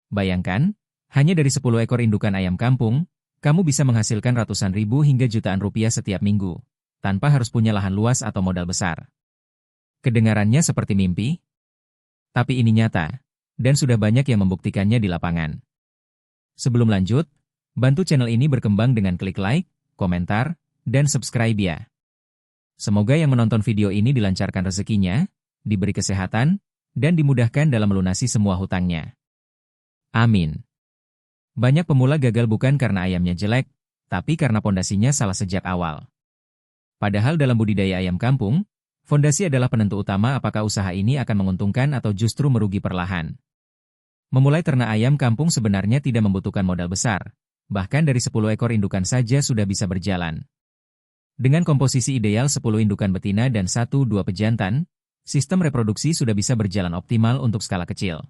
Bayangkan, hanya dari 10 ekor indukan ayam kampung, kamu bisa menghasilkan ratusan ribu hingga jutaan rupiah setiap minggu, tanpa harus punya lahan luas atau modal besar. Kedengarannya seperti mimpi? Tapi ini nyata, dan sudah banyak yang membuktikannya di lapangan. Sebelum lanjut, bantu channel ini berkembang dengan klik like, komentar, dan subscribe ya. Semoga yang menonton video ini dilancarkan rezekinya, diberi kesehatan, dan dimudahkan dalam melunasi semua hutangnya. Amin. Banyak pemula gagal bukan karena ayamnya jelek, tapi karena pondasinya salah sejak awal. Padahal dalam budidaya ayam kampung, fondasi adalah penentu utama apakah usaha ini akan menguntungkan atau justru merugi perlahan. Memulai ternak ayam kampung sebenarnya tidak membutuhkan modal besar, bahkan dari 10 ekor indukan saja sudah bisa berjalan. Dengan komposisi ideal 10 indukan betina dan 1-2 pejantan, sistem reproduksi sudah bisa berjalan optimal untuk skala kecil.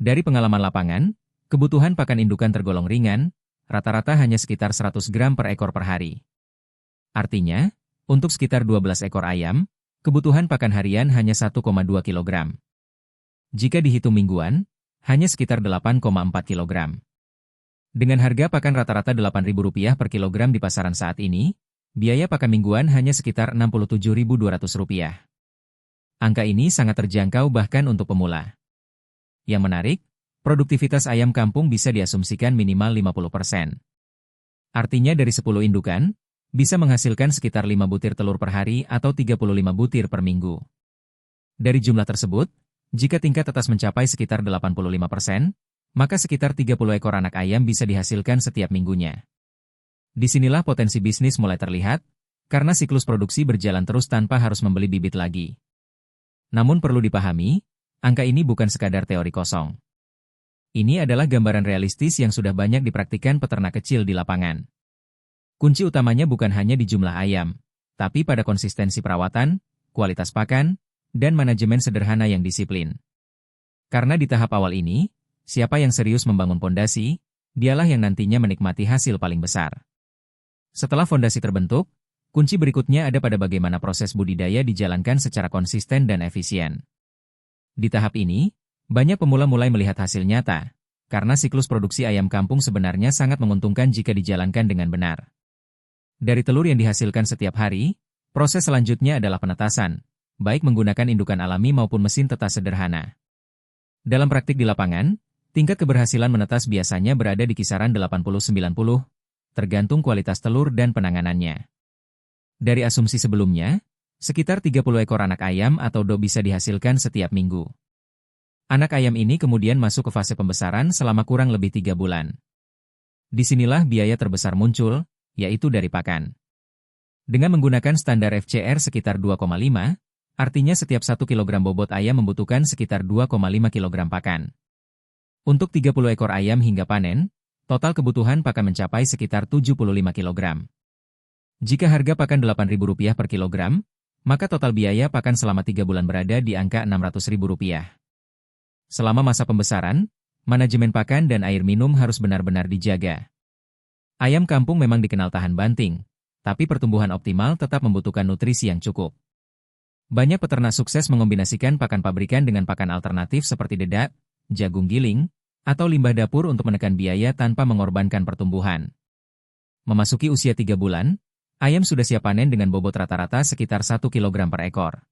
Dari pengalaman lapangan, kebutuhan pakan indukan tergolong ringan, rata-rata hanya sekitar 100 gram per ekor per hari. Artinya, untuk sekitar 12 ekor ayam, kebutuhan pakan harian hanya 1,2 kg. Jika dihitung mingguan, hanya sekitar 8,4 kg. Dengan harga pakan rata-rata Rp8.000 per kilogram di pasaran saat ini, biaya pakan mingguan hanya sekitar Rp67.200. Angka ini sangat terjangkau bahkan untuk pemula. Yang menarik, produktivitas ayam kampung bisa diasumsikan minimal 50%. Artinya dari 10 indukan, bisa menghasilkan sekitar 5 butir telur per hari atau 35 butir per minggu. Dari jumlah tersebut, jika tingkat tetas mencapai sekitar 85%, maka sekitar 30 ekor anak ayam bisa dihasilkan setiap minggunya. Disinilah potensi bisnis mulai terlihat, karena siklus produksi berjalan terus tanpa harus membeli bibit lagi. Namun perlu dipahami, angka ini bukan sekadar teori kosong. Ini adalah gambaran realistis yang sudah banyak dipraktikkan peternak kecil di lapangan. Kunci utamanya bukan hanya di jumlah ayam, tapi pada konsistensi perawatan, kualitas pakan, dan manajemen sederhana yang disiplin. Karena di tahap awal ini, siapa yang serius membangun fondasi, dialah yang nantinya menikmati hasil paling besar. Setelah fondasi terbentuk, kunci berikutnya ada pada bagaimana proses budidaya dijalankan secara konsisten dan efisien. Di tahap ini, banyak pemula mulai melihat hasil nyata, karena siklus produksi ayam kampung sebenarnya sangat menguntungkan jika dijalankan dengan benar. Dari telur yang dihasilkan setiap hari, proses selanjutnya adalah penetasan, baik menggunakan indukan alami maupun mesin tetas sederhana. Dalam praktik di lapangan, tingkat keberhasilan menetas biasanya berada di kisaran 80-90, tergantung kualitas telur dan penanganannya. Dari asumsi sebelumnya, sekitar 30 ekor anak ayam atau do bisa dihasilkan setiap minggu. Anak ayam ini kemudian masuk ke fase pembesaran selama kurang lebih 3 bulan. Disinilah biaya terbesar muncul, yaitu dari pakan. Dengan menggunakan standar FCR sekitar 2,5, artinya setiap 1 kg bobot ayam membutuhkan sekitar 2,5 kg pakan. Untuk 30 ekor ayam hingga panen, total kebutuhan pakan mencapai sekitar 75 kg. Jika harga pakan Rp8.000 per kilogram, maka total biaya pakan selama 3 bulan berada di angka Rp600.000. Selama masa pembesaran, manajemen pakan dan air minum harus benar-benar dijaga. Ayam kampung memang dikenal tahan banting, tapi pertumbuhan optimal tetap membutuhkan nutrisi yang cukup. Banyak peternak sukses mengombinasikan pakan pabrikan dengan pakan alternatif seperti dedak, jagung giling, atau limbah dapur untuk menekan biaya tanpa mengorbankan pertumbuhan. Memasuki usia 3 bulan, ayam sudah siap panen dengan bobot rata-rata sekitar 1 kg per ekor.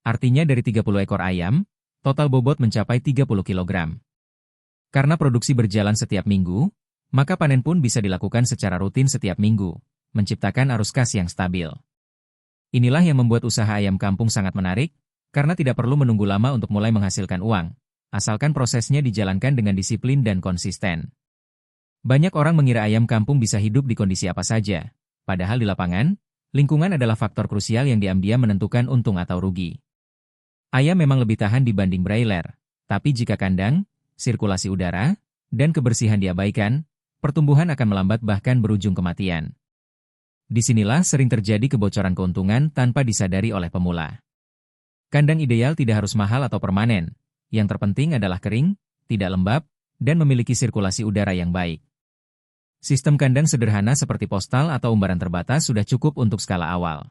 Artinya dari 30 ekor ayam, total bobot mencapai 30 kg. Karena produksi berjalan setiap minggu, maka panen pun bisa dilakukan secara rutin setiap minggu, menciptakan arus kas yang stabil. Inilah yang membuat usaha ayam kampung sangat menarik, karena tidak perlu menunggu lama untuk mulai menghasilkan uang, asalkan prosesnya dijalankan dengan disiplin dan konsisten. Banyak orang mengira ayam kampung bisa hidup di kondisi apa saja, padahal di lapangan, lingkungan adalah faktor krusial yang diam-diam menentukan untung atau rugi. Ayam memang lebih tahan dibanding broiler, tapi jika kandang, sirkulasi udara, dan kebersihan diabaikan, pertumbuhan akan melambat bahkan berujung kematian. Disinilah sering terjadi kebocoran keuntungan tanpa disadari oleh pemula. Kandang ideal tidak harus mahal atau permanen, yang terpenting adalah kering, tidak lembab, dan memiliki sirkulasi udara yang baik. Sistem kandang sederhana seperti postal atau umbaran terbatas sudah cukup untuk skala awal.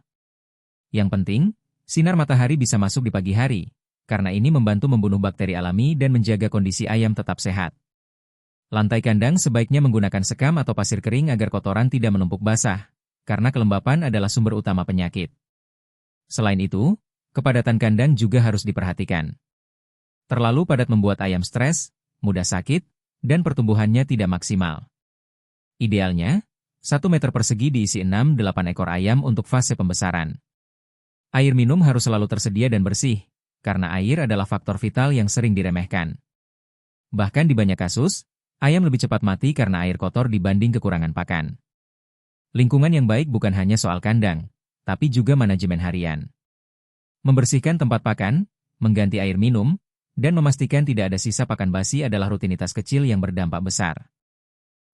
Yang penting, sinar matahari bisa masuk di pagi hari, karena ini membantu membunuh bakteri alami dan menjaga kondisi ayam tetap sehat. Lantai kandang sebaiknya menggunakan sekam atau pasir kering agar kotoran tidak menumpuk basah, karena kelembapan adalah sumber utama penyakit. Selain itu, kepadatan kandang juga harus diperhatikan. Terlalu padat membuat ayam stres, mudah sakit, dan pertumbuhannya tidak maksimal. Idealnya, 1 meter persegi diisi 6-8 ekor ayam untuk fase pembesaran. Air minum harus selalu tersedia dan bersih, karena air adalah faktor vital yang sering diremehkan. Bahkan di banyak kasus, ayam lebih cepat mati karena air kotor dibanding kekurangan pakan. Lingkungan yang baik bukan hanya soal kandang, tapi juga manajemen harian. Membersihkan tempat pakan, mengganti air minum, dan memastikan tidak ada sisa pakan basi adalah rutinitas kecil yang berdampak besar.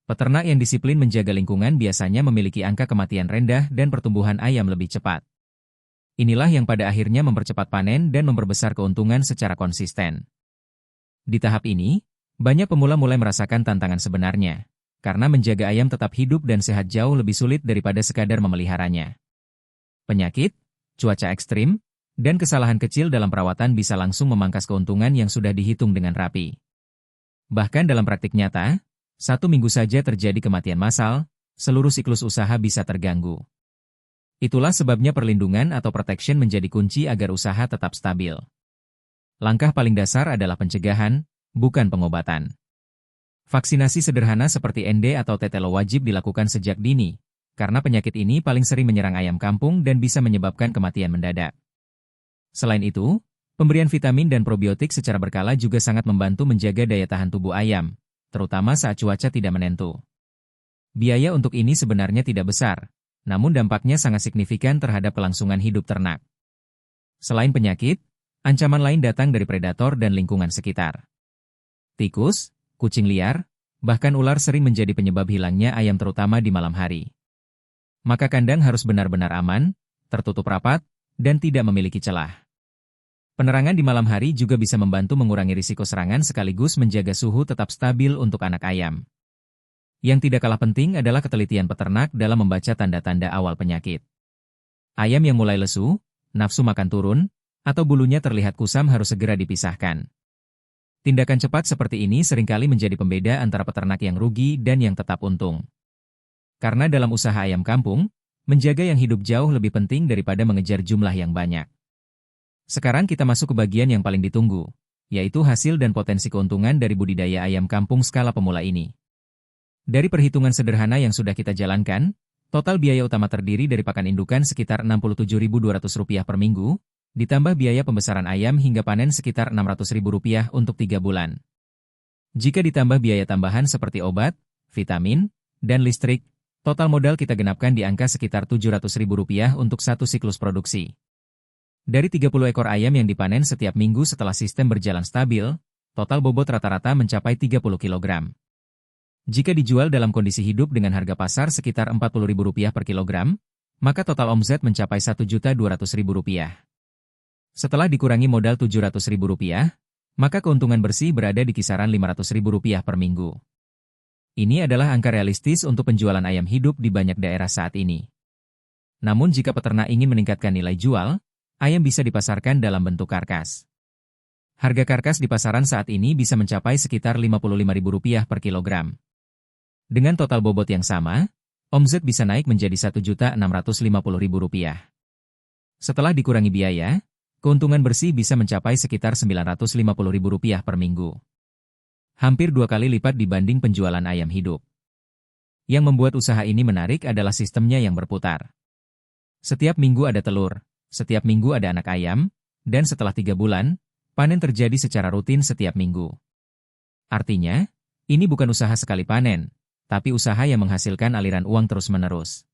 Peternak yang disiplin menjaga lingkungan biasanya memiliki angka kematian rendah dan pertumbuhan ayam lebih cepat. Inilah yang pada akhirnya mempercepat panen dan memperbesar keuntungan secara konsisten. Di tahap ini, banyak pemula mulai merasakan tantangan sebenarnya, karena menjaga ayam tetap hidup dan sehat jauh lebih sulit daripada sekadar memeliharanya. Penyakit, cuaca ekstrim, dan kesalahan kecil dalam perawatan bisa langsung memangkas keuntungan yang sudah dihitung dengan rapi. Bahkan dalam praktik nyata, 1 minggu saja terjadi kematian massal, seluruh siklus usaha bisa terganggu. Itulah sebabnya perlindungan atau protection menjadi kunci agar usaha tetap stabil. Langkah paling dasar adalah pencegahan, bukan pengobatan. Vaksinasi sederhana seperti ND atau tetelo wajib dilakukan sejak dini, karena penyakit ini paling sering menyerang ayam kampung dan bisa menyebabkan kematian mendadak. Selain itu, pemberian vitamin dan probiotik secara berkala juga sangat membantu menjaga daya tahan tubuh ayam, terutama saat cuaca tidak menentu. Biaya untuk ini sebenarnya tidak besar, namun dampaknya sangat signifikan terhadap kelangsungan hidup ternak. Selain penyakit, ancaman lain datang dari predator dan lingkungan sekitar. Tikus, kucing liar, bahkan ular sering menjadi penyebab hilangnya ayam terutama di malam hari. Maka kandang harus benar-benar aman, tertutup rapat, dan tidak memiliki celah. Penerangan di malam hari juga bisa membantu mengurangi risiko serangan sekaligus menjaga suhu tetap stabil untuk anak ayam. Yang tidak kalah penting adalah ketelitian peternak dalam membaca tanda-tanda awal penyakit. Ayam yang mulai lesu, nafsu makan turun, atau bulunya terlihat kusam harus segera dipisahkan. Tindakan cepat seperti ini seringkali menjadi pembeda antara peternak yang rugi dan yang tetap untung. Karena dalam usaha ayam kampung, menjaga yang hidup jauh lebih penting daripada mengejar jumlah yang banyak. Sekarang kita masuk ke bagian yang paling ditunggu, yaitu hasil dan potensi keuntungan dari budidaya ayam kampung skala pemula ini. Dari perhitungan sederhana yang sudah kita jalankan, total biaya utama terdiri dari pakan indukan sekitar Rp67.200 per minggu, ditambah biaya pembesaran ayam hingga panen sekitar Rp600.000 untuk 3 bulan. Jika ditambah biaya tambahan seperti obat, vitamin, dan listrik, total modal kita genapkan di angka sekitar Rp700.000 untuk satu siklus produksi. Dari 30 ekor ayam yang dipanen setiap minggu setelah sistem berjalan stabil, total bobot rata-rata mencapai 30 kg. Jika dijual dalam kondisi hidup dengan harga pasar sekitar Rp40.000 per kilogram, maka total omset mencapai Rp1.200.000. Setelah dikurangi modal Rp700.000, maka keuntungan bersih berada di kisaran Rp500.000 per minggu. Ini adalah angka realistis untuk penjualan ayam hidup di banyak daerah saat ini. Namun jika peternak ingin meningkatkan nilai jual, ayam bisa dipasarkan dalam bentuk karkas. Harga karkas di pasaran saat ini bisa mencapai sekitar Rp55.000 per kilogram. Dengan total bobot yang sama, omset bisa naik menjadi Rp1.650.000. Setelah dikurangi biaya, keuntungan bersih bisa mencapai sekitar Rp950.000 per minggu. Hampir 2 kali lipat dibanding penjualan ayam hidup. Yang membuat usaha ini menarik adalah sistemnya yang berputar. Setiap minggu ada telur, setiap minggu ada anak ayam, dan setelah 3 bulan, panen terjadi secara rutin setiap minggu. Artinya, ini bukan usaha sekali panen, tapi usaha yang menghasilkan aliran uang terus-menerus.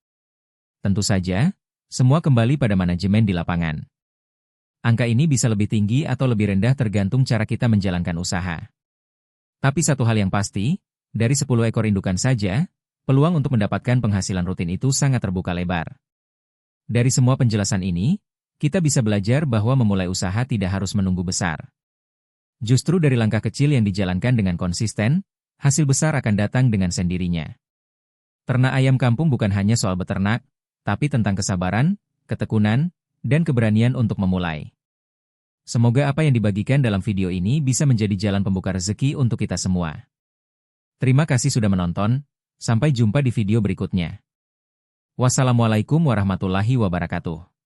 Tentu saja, semua kembali pada manajemen di lapangan. Angka ini bisa lebih tinggi atau lebih rendah tergantung cara kita menjalankan usaha. Tapi satu hal yang pasti, dari 10 ekor indukan saja, peluang untuk mendapatkan penghasilan rutin itu sangat terbuka lebar. Dari semua penjelasan ini, kita bisa belajar bahwa memulai usaha tidak harus menunggu besar. Justru dari langkah kecil yang dijalankan dengan konsisten, hasil besar akan datang dengan sendirinya. Ternak ayam kampung bukan hanya soal beternak, tapi tentang kesabaran, ketekunan, dan keberanian untuk memulai. Semoga apa yang dibagikan dalam video ini bisa menjadi jalan pembuka rezeki untuk kita semua. Terima kasih sudah menonton, sampai jumpa di video berikutnya. Wassalamualaikum warahmatullahi wabarakatuh.